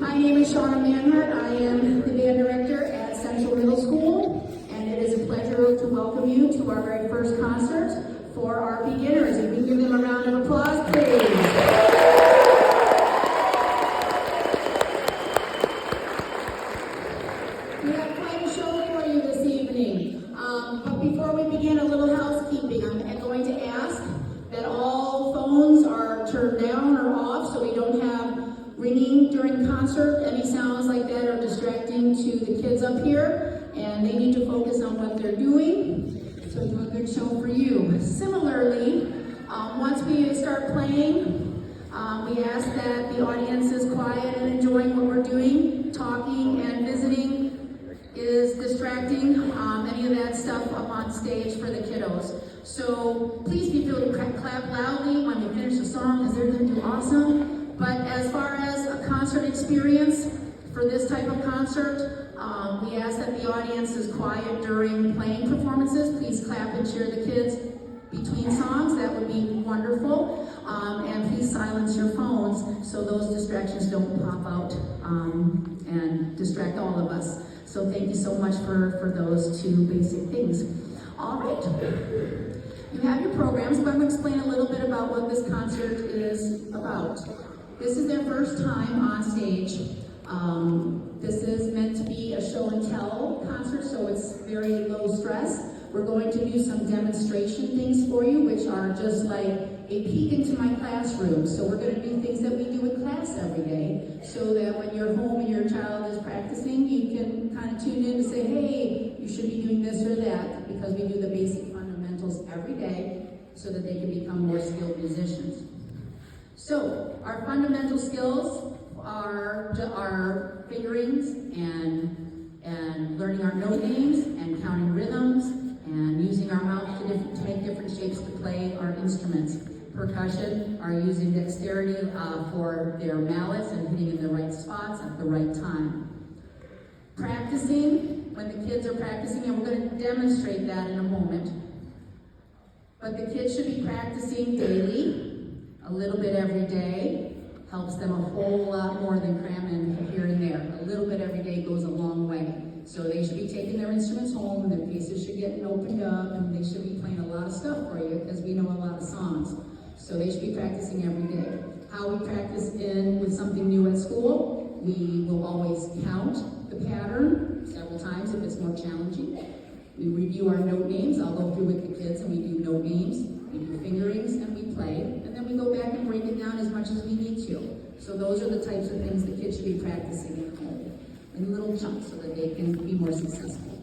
My name is Shauna Manhart. I am the band director at Central Middle School, and it is a pleasure to welcome you to our very first concert for our beginners. If we can give them a round of applause, please. We have quite a show for you this evening. But before we begin, a little housekeeping. I'm going to ask that all phones are turned down or off so we don't have ringing during concert. Any sounds like that are distracting to the kids up here, and they need to focus on what they're doing. So do a good show for you. Similarly, once we start playing, we ask that the audience is quiet and enjoying what we're doing. Talking and visiting is distracting. Any of that stuff up on stage for the kiddos. So please be sure to clap loudly when we finish the song, because they're going to do awesome. But as far as a concert experience for this type of concert, we ask that the audience is quiet during playing performances. Please clap and cheer the kids between songs. That would be wonderful. And please silence your phones so those distractions don't pop out and distract all of us. So thank you so much for those two basic things. All right. You have your programs, but I'm going to explain a little bit about what this concert is about. This is their first time on stage. This is meant to be a show and tell concert, so it's very low stress. We're going to do some demonstration things for you, which are just like a peek into my classroom. So we're going to do things that we do in class every day, so that when you're home and your child is practicing, you can kind of tune in to say, hey, you should be doing this or that, because we do the basic fundamentals every day so that they can become more skilled musicians. So our fundamental skills are our fingerings and learning our note names and counting rhythms and using our mouth to make different shapes to play our instruments. Percussion are using dexterity for their mallets and hitting in the right spots at the right time. Practicing, when the kids are practicing, and we're going to demonstrate that in a moment, but the kids should be practicing daily, a little bit every day. Helps them a whole lot more than cramming here and there. A little bit every day goes a long way. So they should be taking their instruments home, their pieces should get opened up, and they should be playing a lot of stuff for you, because we know a lot of songs. So they should be practicing every day. How we practice with something new at school, we will always count the pattern several times if it's more challenging. We review our note names. I'll go through with the kids and we do note names, we do fingerings, and we play. And then we go back and break it down as much as we need to. So those are the types of things the kids should be practicing at home in little chunks so that they can be more successful.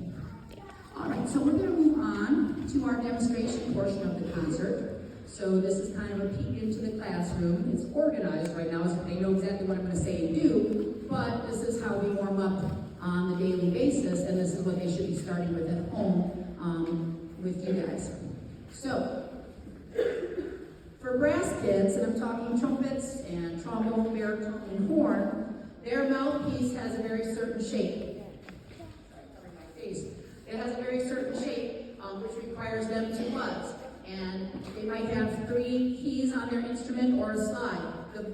All right, so we're going to move on to our demonstration portion of the concert. So this is kind of a peek into the classroom. It's organized right now, so they know exactly what I'm going to say and do, but this is how we warm up on a daily basis, and this is what they should be starting with at home with you guys. So, for brass kids, and I'm talking trumpets and trombone, baritone, and horn, their mouthpiece has a very certain shape. It has a very certain shape, which requires them to buzz. And they might have 3 keys on their instrument or a slide.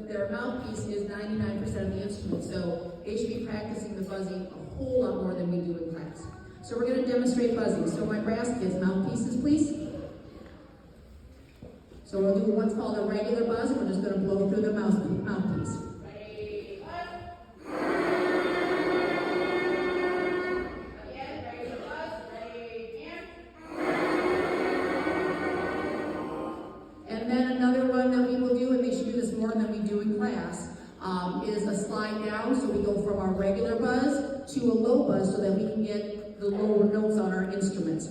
Their mouthpiece is 99% of the instrument, so they should be practicing the buzzing a whole lot more than we do in class. So we're going to demonstrate buzzing. So my brass kids, mouthpieces, please. So we'll do what's called a regular buzz, and we're just going to blow through the mouthpiece. Ready, buzz. Again, regular buzz. Ready, and then another one that we will do, and they should do this more than we do in class, is a slide down. So we go from our regular buzz to a low buzz so that we can get the lower notes on our instruments.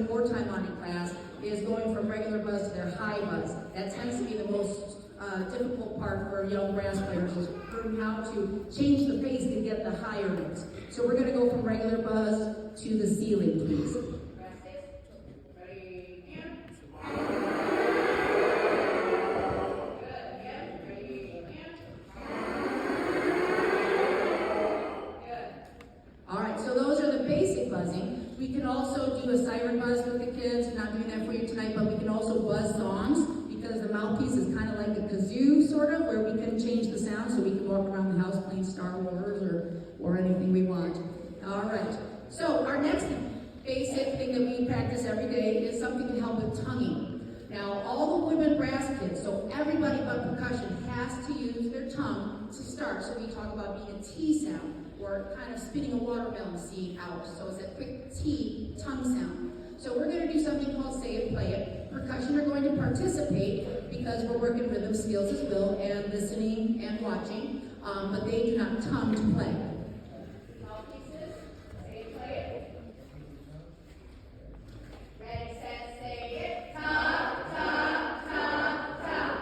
More time on in class is going from regular buzz to their high buzz. That tends to be the most difficult part for young brass players, is learning how to change the pace to get the higher notes. So we're going to go from regular buzz to the ceiling, please. kind of like a kazoo, sort of, where we can change the sound so we can walk around the house playing Star Wars or anything we want. All right. So our next basic thing that we practice every day is something to help with tonguing. Now, all the women brass kids, so everybody but percussion, has to use their tongue to start. So we talk about being a T sound, or kind of spitting a watermelon seed out. So it's a quick T tongue sound. So we're going to do something called say it, play it. Percussion are going to participate because we're working rhythm skills as well, and listening and watching, but they do not tongue to play. Mouthpieces, say it, play it. Ready, set, say it. Tongue, tongue, tongue, tongue.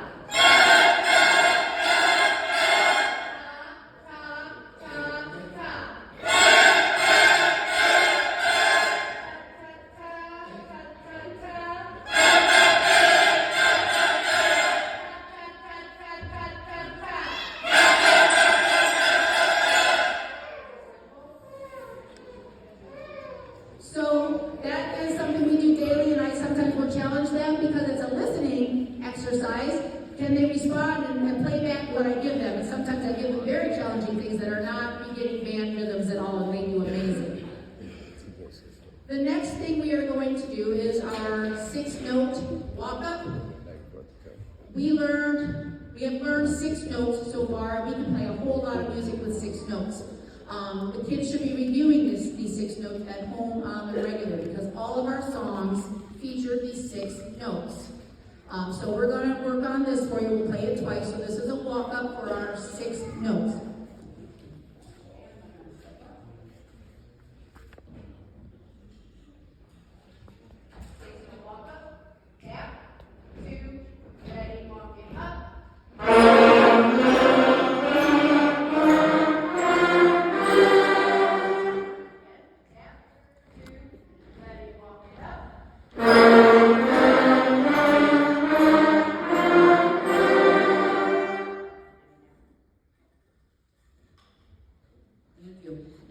So that is something we do daily, and I sometimes will challenge them because it's a listening exercise. Can they respond and play back what I give them? And sometimes I give them very challenging things that are not beginning band rhythms at all, and they do amazing. The next thing we are going to do is our 6-note walk-up. We have learned 6 notes so far. We can play a whole lot of music with 6 notes. The kids should be reviewing these 6 notes at home on the regular because all of our songs feature these 6 notes. So we're going to work on this for you. We'll play it twice. So this is a walk-up for our 6 notes.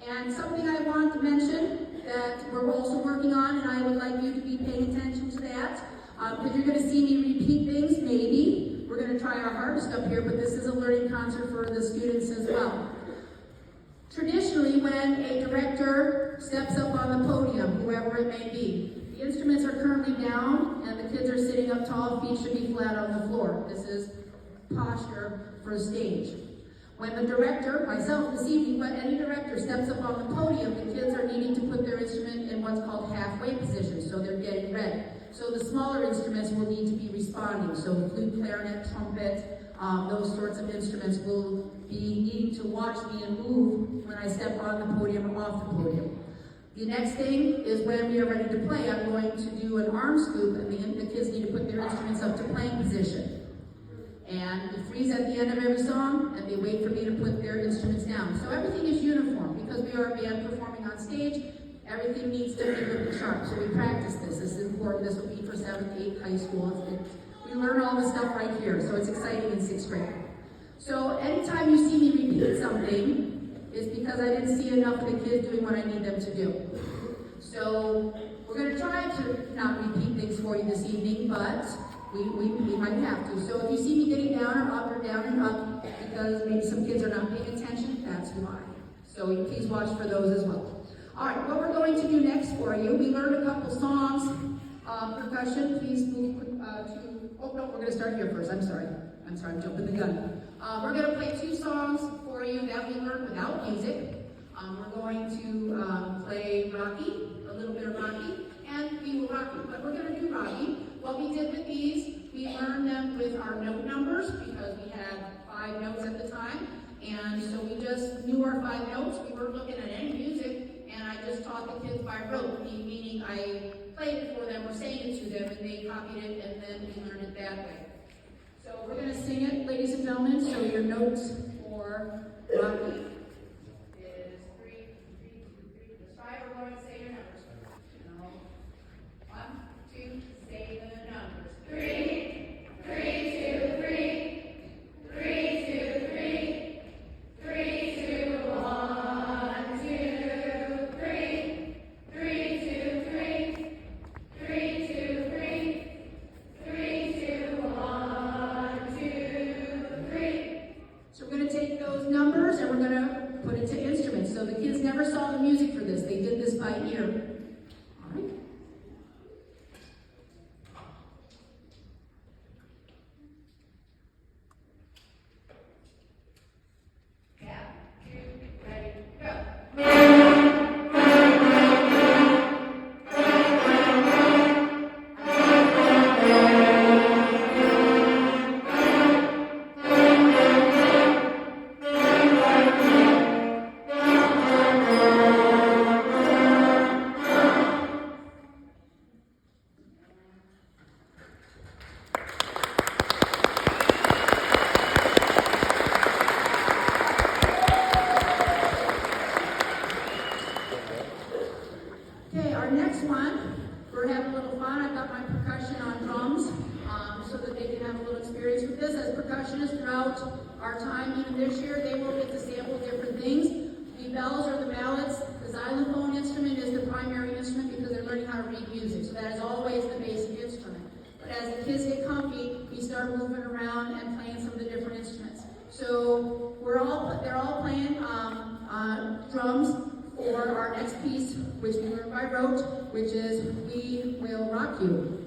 And something I want to mention that we're also working on, and I would like you to be paying attention to that, because you're going to see me repeat things, maybe. We're going to try our hardest up here, but this is a learning concert for the students as well. Traditionally, when a director steps up on the podium, whoever it may be, the instruments are currently down, and the kids are sitting up tall, feet should be flat on the floor. This is posture for a stage. When the director, myself this evening, when any director steps up on the podium, the kids are needing to put their instrument in what's called halfway position, so they're getting ready. So the smaller instruments will need to be responding. So flute, clarinet, trumpet, those sorts of instruments will be needing to watch me and move when I step on the podium or off the podium. The next thing is when we are ready to play, I'm going to do an arm scoop, and the kids need to put their instruments up to playing position. And we freeze at the end of every song, and they wait for me to put their instruments down. So everything is uniform. Because we are a band performing on stage, everything needs to be rhythm sharp. So we practice this. This is important. This will be for 7th, 8th, high school. We learn all this stuff right here, so it's exciting in 6th grade. So anytime you see me repeat something, it's because I didn't see enough of the kids doing what I need them to do. So we're going to try to not repeat things for you this evening, but we might have to. So if you see me getting down and up, because maybe some kids are not paying attention, that's why. So you please watch for those as well. All right, what we're going to do next for you, we learned a couple songs. Percussion, please move we're going to start here first. I'm sorry, I'm jumping the gun. We're going to play 2 songs for you that we learned without music. We're going to play Rocky, a little bit of Rocky, and we will rock it. But we're going to do Rocky. What we did with these, we learned them with our note numbers because we had 5 notes at the time. And so we just knew our 5 notes. We weren't looking at any music, and I just taught the kids by rote, meaning I played it for them or sang it to them, and they copied it, and then we learned it that way. So we're going to sing it, ladies and gentlemen. So your notes for Rocky is 3, 3, 2, 3. There's 5. We're going to say your numbers. 1, 2, say the numbers. 3, 3, 2, 3. 3, 2, 3. 3, 2, 1, 2, 3. 3, 2, 3. 3, 2, 3. 3, 2, 1, 2, numbers and we're going to put it to instruments. So the kids never saw the music for this. They did this by ear. All right. Our time, even this year, they will get to sample different things. The bells or the ballads, the xylophone instrument is the primary instrument because they're learning how to read music. So that is always the basic instrument. But as the kids get comfy, we start moving around and playing some of the different instruments. So they're all playing drums for our next piece, which we learned by rote, which is We Will Rock You.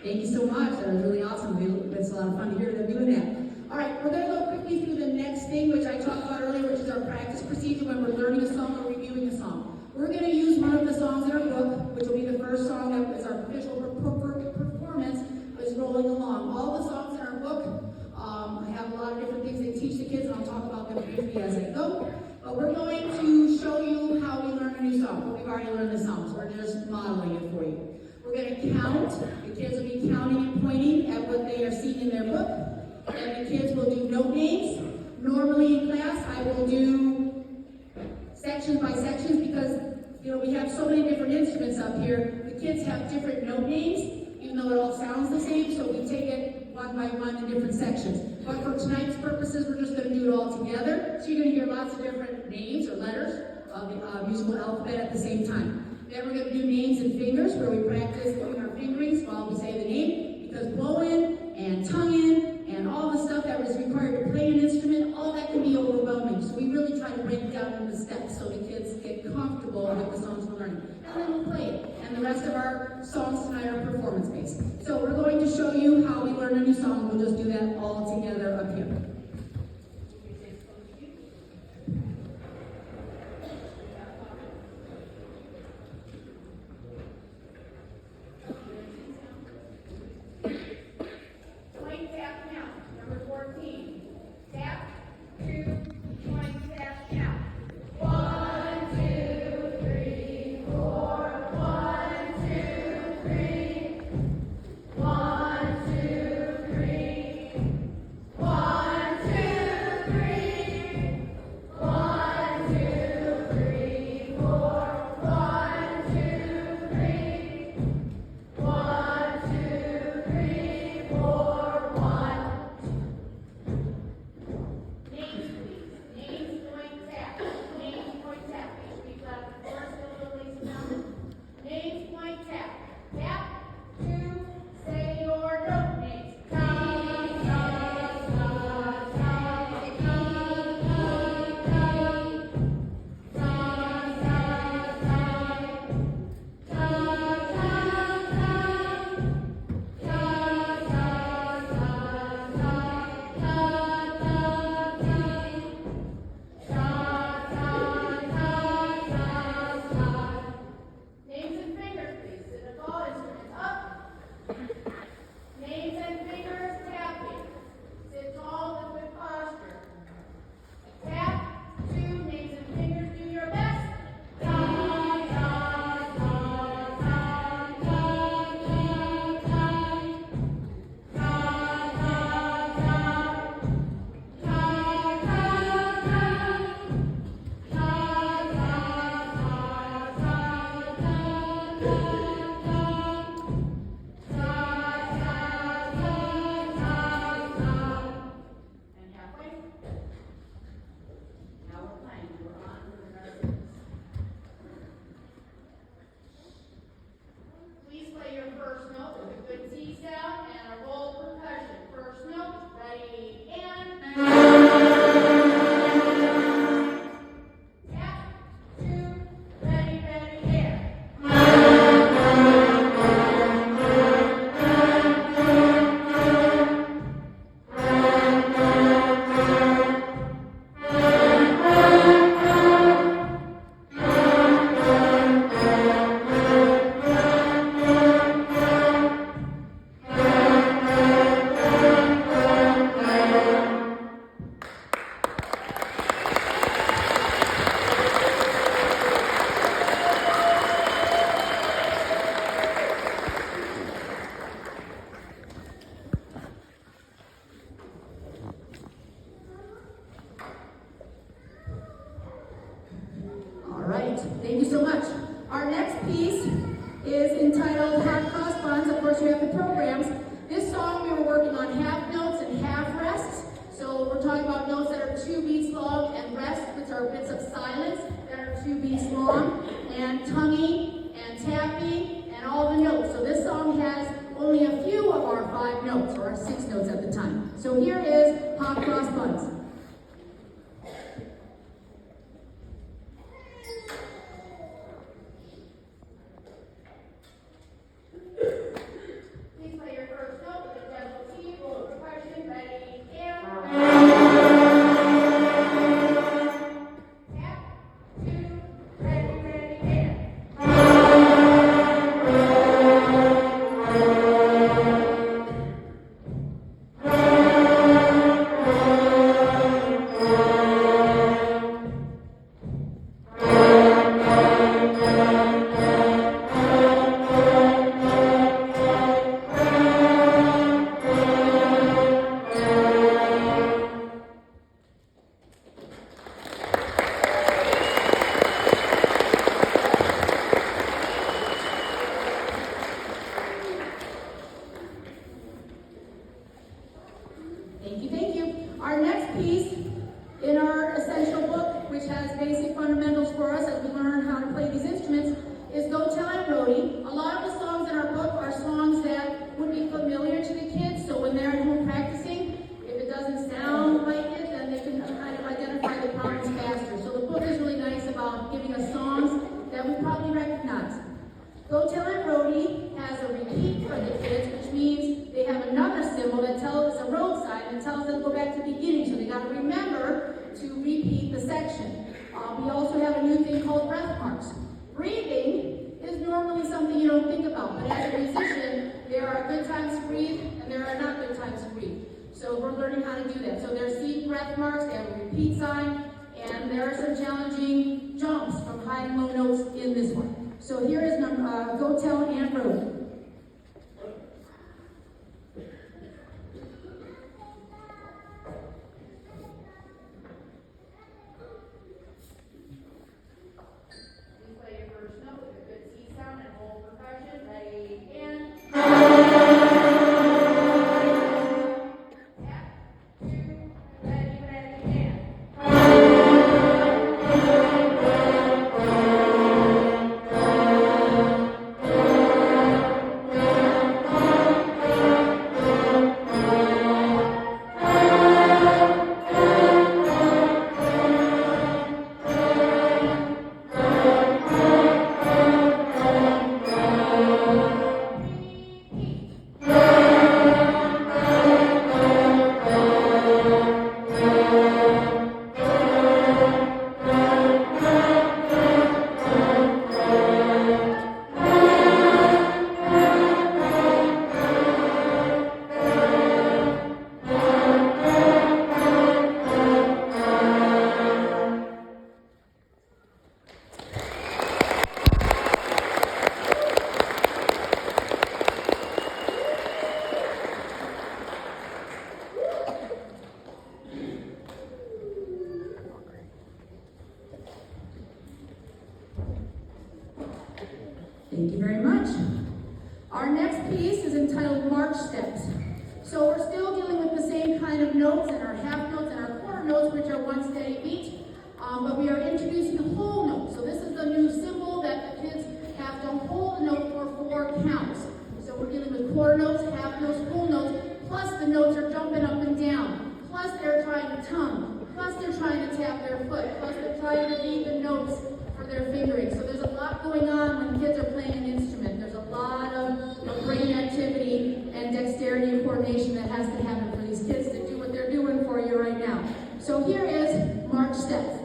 Thank you so much. That was really awesome. It's a lot of fun to hear them doing that. All right, we're going to go quickly through the next thing, which I talked about earlier, which is our practice procedure when we're learning a song or reviewing a song. We're going to use one of the songs in our book, which will be the first song that is our official performance, is Rolling Along. All the songs in our book have a lot of different things they teach the kids, and I'll talk about them briefly as I go. But we're going to show you how we learn a new song. We've already learned the song, so we're just modeling it for you. We're going to count. The kids will be counting and pointing at what they are seeing in their book. And the kids will do note names. Normally in class, I will do sections by sections because, we have so many different instruments up here. The kids have different note names, even though it all sounds the same, so we take it one by one in different sections. But for tonight's purposes, we're just going to do it all together. So you're going to hear lots of different names or letters of the musical alphabet at the same time. Then we're going to do names and fingers, where we practice doing our fingerings while we say the name, because blowing and tonguing and all the stuff that was required to play an instrument, all that can be overwhelming. So we really try to break it down into steps so the kids get comfortable with the songs we're learning. And then we'll play it. And the rest of our songs tonight are performance-based. So we're going to show you how we learn a new song. We'll just do that all together up here. talking about notes that are 2 beats long, and rest, which are bits of silence that are 2 beats long, and tonguing, and tapping, and all the notes. So this song has only a few of our 5 notes, or our 6 notes at the time. So here is Hot Cross Buns. Thank you. Our next piece in our essential book, which has basic fundamentals for us as we learn how to play these instruments, is Go Tell Aunt Rhody. A lot of the songs in our book are songs that would be familiar to the kids, so when they're at home practicing, if it doesn't sound like it, then they can kind of identify the parts faster. So the book is really nice about giving us songs that we probably recognize. Go Tell Aunt Rhody has a repeat for the kids, which means they have another symbol that tells us a road sign and tells them to go back to the beginning. So they got to remember to repeat the section. We also have a new thing called breath marks. Breathing is normally something you don't think about, but as a musician, there are good times to breathe and there are not good times to breathe. So we're learning how to do that. So there's C breath marks, they have a repeat sign, and there are some challenging jumps from high and low notes in this one. So here is Go Tell Aunt Rhody. Thank you very much. Our next piece is entitled March Steps. So we're still dealing with the same kind of notes and our half notes and our quarter notes, which are one steady beat, but we are introducing the whole note. So this is the new symbol that the kids have to hold the note for 4 counts. So we're dealing with quarter notes, half notes, whole notes, plus the notes are jumping up and down, plus they're trying to tongue, plus they're trying to tap their foot, plus they're trying to read the notes for their fingering. So there's a lot going on when kids are playing an instrument. There's a lot of brain activity and dexterity and coordination that has to happen for these kids to do what they're doing for you right now. So here is March Steps.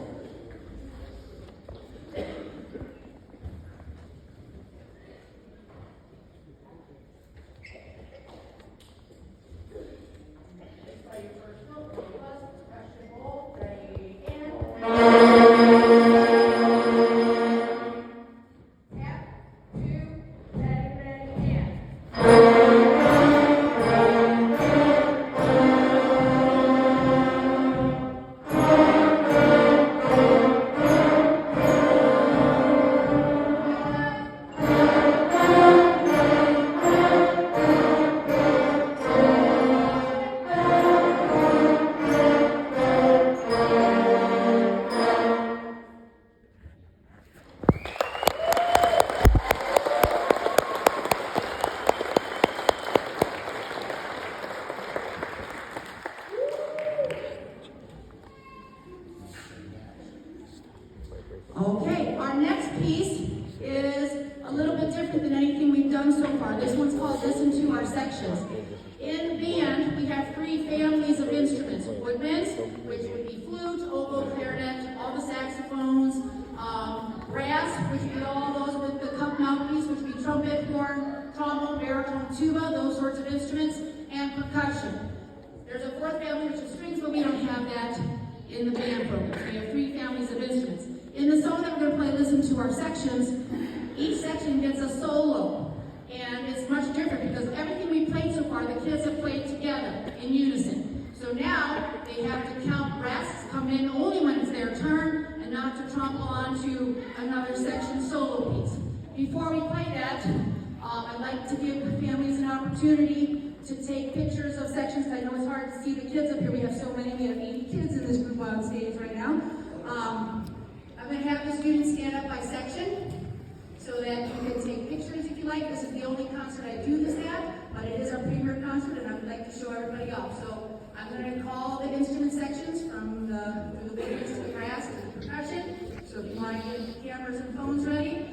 for. This one's called Listen to Our Sections. In band, we have 3 families of instruments. Woodwinds, which would be flute, oboe, clarinet, all the saxophones, brass, which would be all those with the cup mouthpiece, which would be trumpet, horn, trombone, baritone, tuba, those sorts of instruments, and percussion. There's a 4th family, which is strings, but we don't have that in the band program. So we have 3 families of instruments. In the song that we're going to play, Listen to Our Sections, each section gets a solo. And it's much different because everything we've played so far, the kids have played together in unison. So now they have to count rests, come in only when it's their turn, and not to tromble on to another section solo piece. Before we play that, I'd like to give families an opportunity to take pictures of sections. I know it's hard to see the kids up here. We have so many. We have 80 kids in this group on stage right now. I'm going to have the students stand up by section so that you can take pictures if you like. This is the only concert I do this at, but it is our premier concert, and I would like to show everybody off. So I'm going to call the instrument sections from the woodwinds to the brass and the percussion. So if you want to get cameras and phones ready,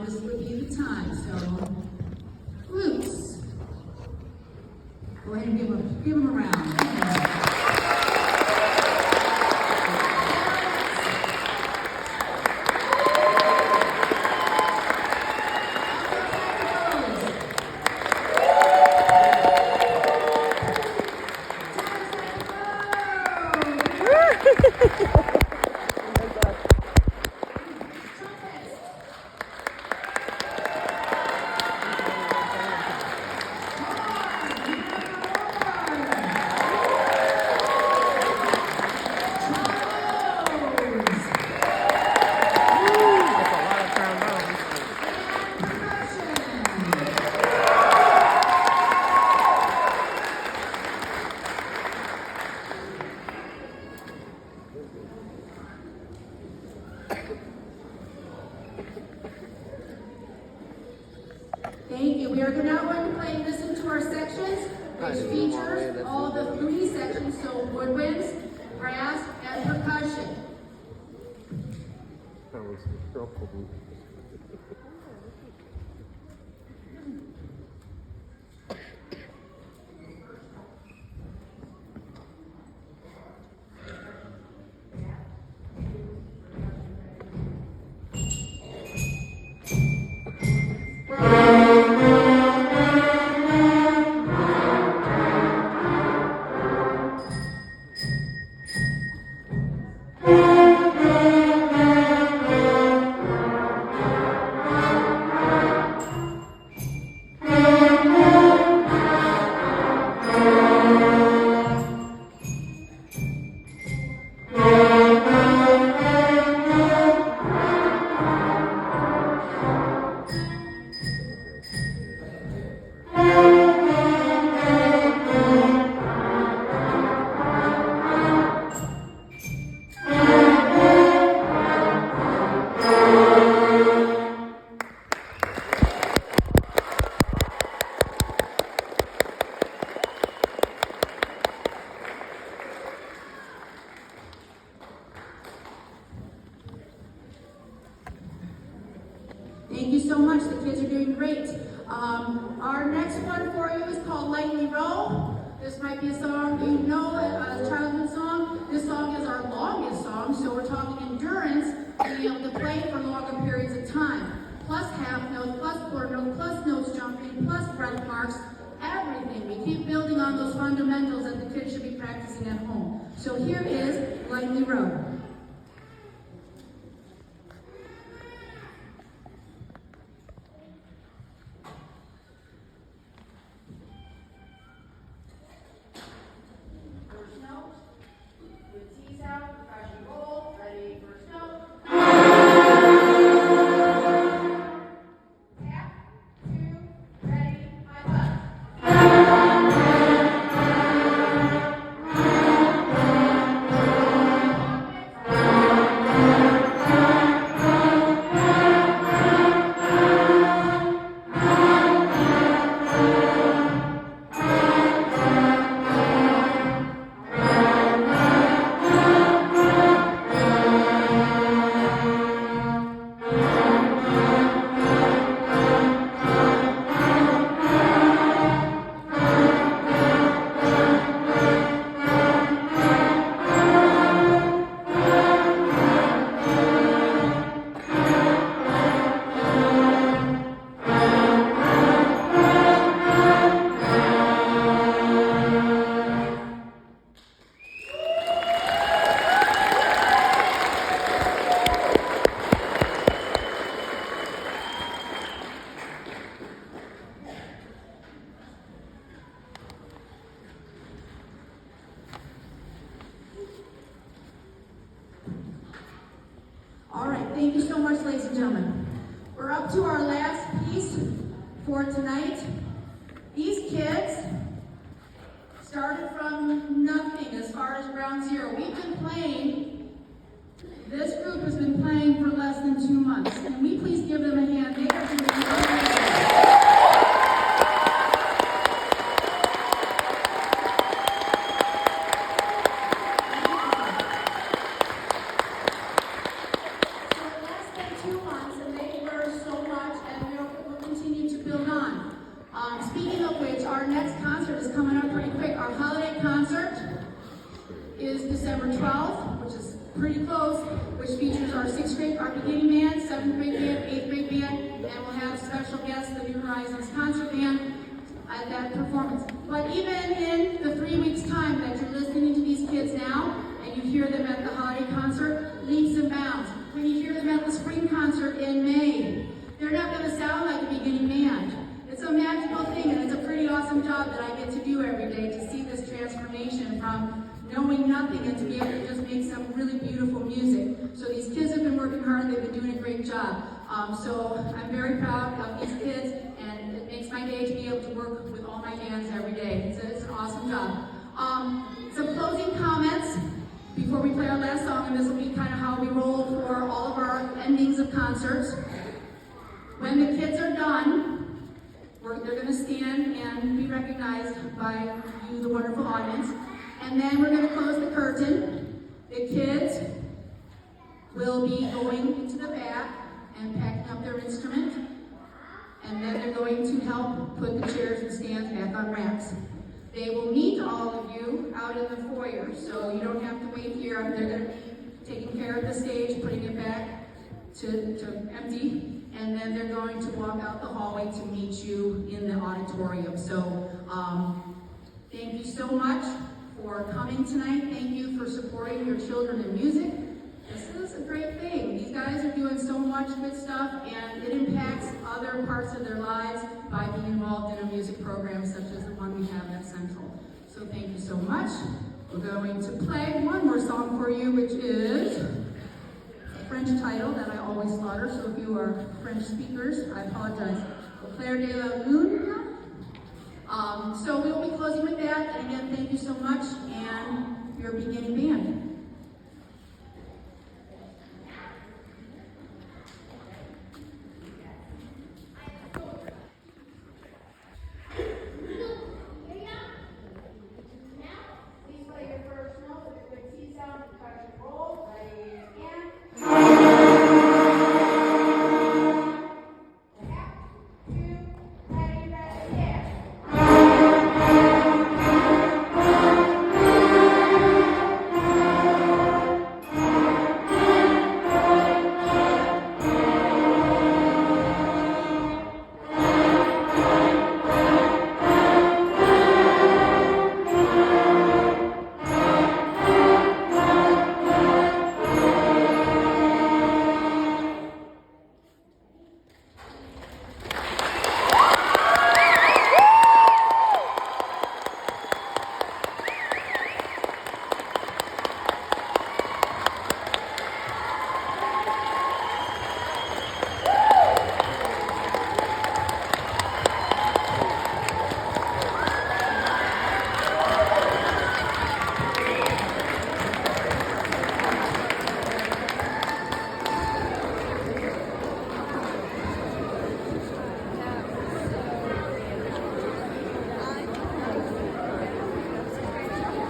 this would be the time. So, flutes. Go ahead and give them a round. Thank you. We are now going to play Listen to Our Sections, which features all the 3 sections, so woodwinds, brass, and percussion. Thank you so much. The kids are doing great. Our next one for you is called Lightly Row. This might be a song you know, a childhood song. This song is our longest song, so we're talking endurance, being able to play for longer periods of time. Plus half notes, plus quarter notes, plus notes jumping, plus breath marks, everything. We keep building on those fundamentals that the kids should be practicing at home. So here is Lightly Row. All right, thank you so much, ladies and gentlemen. We're up to our last piece for tonight. These kids started from nothing as far as ground zero. We've been playing, this group has been playing for less than 2 months. Can we please give them a hand? They are doing amazing. Speaking of which, our next concert is coming up pretty quick. Our holiday concert is December 12th, which is pretty close, which features our 6th grade, our beginning band, 7th grade band, 8th grade band, and we'll have special guests, the New Horizons concert band, at that performance. But even in the 3 weeks' time that you're listening to these kids now, and you hear them at the holiday concert, leaps and bounds. When you hear them at the spring concert in May, they're not going to sound like a beginning band. It's a magical thing, and it's a pretty awesome job that I get to do every day, to see this transformation from knowing nothing and to be able to just make some really beautiful music. So these kids have been working hard, they've been doing a great job. So I'm very proud of these kids, and it makes my day to be able to work with all my bands every day. It's an awesome job. Some closing comments before we play our last song, and this will be kind of how we roll for all of our endings of concerts. When the kids are done, they're going to stand and be recognized by you, the wonderful audience. And then we're going to close the curtain. The kids will be going into the back and packing up their instrument. And then they're going to help put the chairs and stands back on racks. They will meet all of you out in the foyer, so you don't have to wait here. They're going to be taking care of the stage, putting it back to empty. And then they're going to walk out the hallway to meet you in the auditorium. So thank you so much for coming tonight. Thank you for supporting your children in music. This is a great thing. These guys are doing so much good stuff, and it impacts other parts of their lives by being involved in a music program such as the one we have at Central. So thank you so much. We're going to play one more song for you, which is French title that I always slaughter, so if you are French speakers, I apologize. Au clair de la lune. So we will be closing with that, and again, thank you so much, and your beginning band.